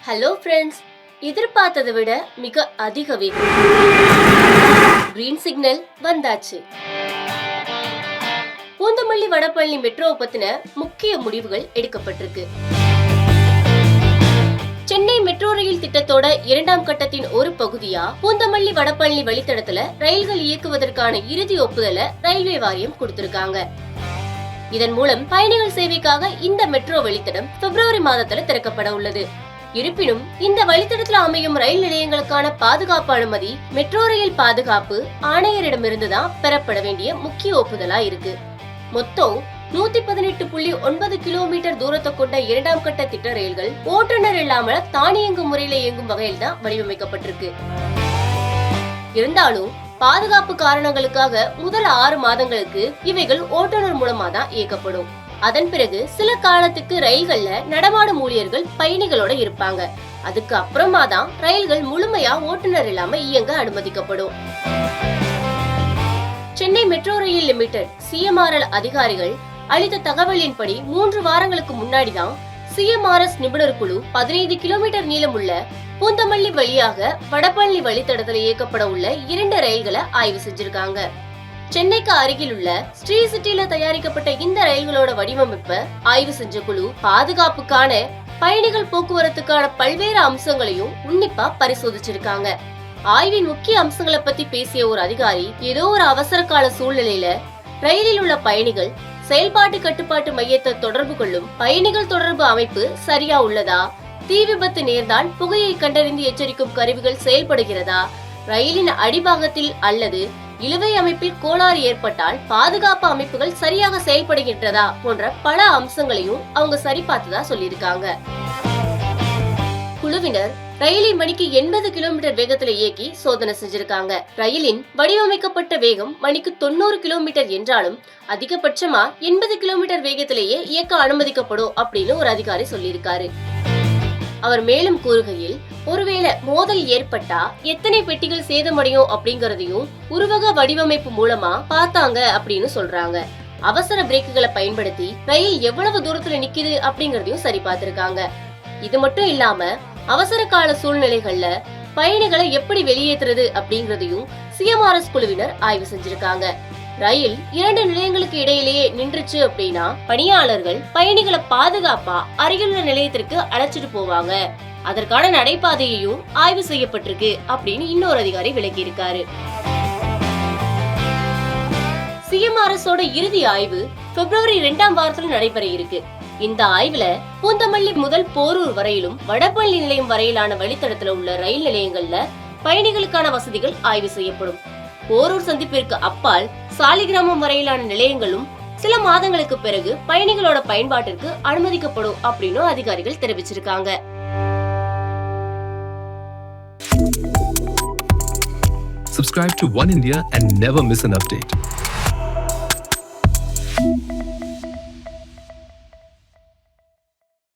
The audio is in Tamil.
ஹலோ ஃப்ரெண்ட்ஸ், எதிர்பார்த்ததை விட மிக அதிக வேகம். கிரீன் சிக்னல் வந்தாச்சு. பூந்தமல்லி வடபழனி மெட்ரோவை பத்தின முக்கிய முடிவுகள் எடுக்கப்பட்டிருக்கு. சென்னை மெட்ரோ ரயில் திட்டத்தோட இரண்டாம் கட்டத்தின் ஒரு பகுதியா பூந்தமல்லி வடபழனி வழித்தடத்துல ரயில்கள் இயக்குவதற்கான இறுதி ஒப்புதலை ரயில்வே வாரியம் கொடுத்திருக்காங்க. இதன் மூலம் பயணிகள் சேவைக்காக இந்த மெட்ரோ வழித்தடம் பிப்ரவரி மாதத்துல திறக்கப்பட உள்ளது. இருப்பினும் இந்த வழித்தடத்துல அமையும் ரயில் நிலையங்களுக்கான பாதுகாப்பு அனுமதி மெட்ரோ ரயில் பாதுகாப்பு ஆணையரிடமிருந்துதான் பெறப்பட வேண்டிய முக்கிய ஒப்புதலா இருக்கு. மொத்தம் 118.9 கிலோமீட்டர் தூரத்தை கொண்ட இரண்டாம் கட்ட திட்ட ரயில்கள் ஓட்டுநர் இல்லாம தானியங்கு முறையில இயங்கும் வகையில் தான் வடிவமைக்கப்பட்டிருக்கு. இருந்தாலும் பாதுகாப்பு காரணங்களுக்காக முதல் 6 மாதங்களுக்கு இவைகள் ஓட்டுநர் மூலமா தான் இயக்கப்படும். அதன் பிறகு சில காலத்துக்கு ரயில்கள்ல நடமாடும் ஊழியர்கள் பயணிகளோட இருப்பாங்க. அதுக்கு அப்புறமா தான் ரயில்கள் முழுமையா ஓட்டுநர் இல்லாம இயங்க அனுமதிக்கப்படும். Chennai metro rail limited CMRL அதிகாரிகள் அளித்த தகவலின்படி 3 வாரங்களுக்கு முன்னாடிதான் CMRS நிபுணர் குழு 15 கிலோமீட்டர் நீளமுள்ள பூந்தமல்லி வழியாக வடபழனி வழித்தடத்தில் இயக்கப்பட உள்ள 2 ரயில்களை ஆய்வு செஞ்சிருக்காங்க. சென்னைக்கு அருகில் உள்ள ஸ்ரீ சிட்டில தயாரிக்கப்பட்ட இந்த ரயில்களோட வடிவமைப்பை ஆய்வு செஞ்ச குழு பாதுகாப்புக்கான பயணிகள் போக்குவரத்துக்கான பல்வேறு அம்சங்களையும் உன்னிப்பா பரிசோதிச்சிருக்காங்க. ஆய்வின் முக்கிய அம்சங்களை பத்தி பேசிய ஒரு அதிகாரி, ஏதோ ஒரு அவசர கால சூழ்நிலையில ரயிலில் உள்ள பயணிகள் செயல்பாட்டு கட்டுப்பாட்டு மையத்தை தொடர்பு கொள்ளும் பயணிகள் தொடர்பு அமைப்பு சரியா உள்ளதா, தீ விபத்து நேர்ந்தால் புகையை கண்டறிந்து எச்சரிக்கும் கருவிகள் செயல்படுகிறதா, ரயிலின் அடிபாகத்தில் அல்லது இழுவை அமைப்பில் கோளாறு ஏற்பட்டால் பாதுகாப்பு அமைப்புகள் சரியாக செயல்படுகின்றதா போன்ற பல அம்சங்களையும் அவங்க சரிபார்த்ததா சொல்லியிருக்காங்க. குழுவினர் ரயிலை மணிக்கு 80 கிலோமீட்டர் வேகத்துல இயக்கி சோதனை செஞ்சிருக்காங்க. ரயிலின் வடிவமைக்கப்பட்ட வேகம் மணிக்கு 90 கிலோமீட்டர் என்றாலும் அதிகபட்சமா 80 கிலோமீட்டர் வேகத்திலேயே இயக்க அனுமதிக்கப்படும் அப்படின்னு ஒரு அதிகாரி சொல்லியிருக்காரு. அவர் மேலும் கூறுகையில், ஒருவேளை மோதல் ஏற்பட்டா எத்தனை பெட்டிகள் சேதமடையும் அப்படிங்கறதையும் உருவக வடிவமைப்பு மூலமா பார்த்தாங்க அப்படின்னு சொல்றாங்க. அவசர பிரேக்குகளை பயன்படுத்தி ரயில் எவ்வளவு தூரத்துல நிக்குது அப்படிங்கறதையும் சரி பார்த்திருக்காங்க. இது மட்டும் இல்லாம அவசர கால சூழ்நிலைகள்ல பயணிகளை எப்படி வெளியேற்றுறது அப்படிங்கறதையும் CMRS குழுவினர் ஆய்வு செஞ்சிருக்காங்க. ரயில் 2 நிலையங்களுக்கு இடையிலேயே நின்றுச்சு அப்படின்னா பணியாளர்கள் பயணிகளை பாதுகாப்பா அருகிலுள்ள நிலையத்திற்கு அழைச்சிட்டு போவாங்க. அதற்கான நடைபாதையையும் ஆய்வு செய்யப்பட்டிருக்கு அப்படின்னு இன்னொரு அதிகாரி விளக்கி இருக்காரு. CMRS-ஓட இறுதி ஆய்வு பிப்ரவரி 2ஆம் வாரத்தில் நடைபெற இருக்கு. இந்த ஆய்வுல பூந்தமல்லி முதல் போரூர் வரையிலும் வடபழனி நிலையம் வரையிலான வழித்தடத்துல உள்ள ரயில் நிலையங்கள்ல பயணிகளுக்கான வசதிகள் ஆய்வு செய்யப்படும். போரூர் சந்திப்பிற்கு அப்பால் சாலிகிராமம் வரையிலான நிலையங்களும் சில மாதங்களுக்கு பிறகு பயணிகளோட பயன்பாட்டிற்கு அனுமதிக்கப்படும் அப்படின்னு அதிகாரிகள் தெரிவிச்சிருக்காங்க. Subscribe to One India and never miss an update.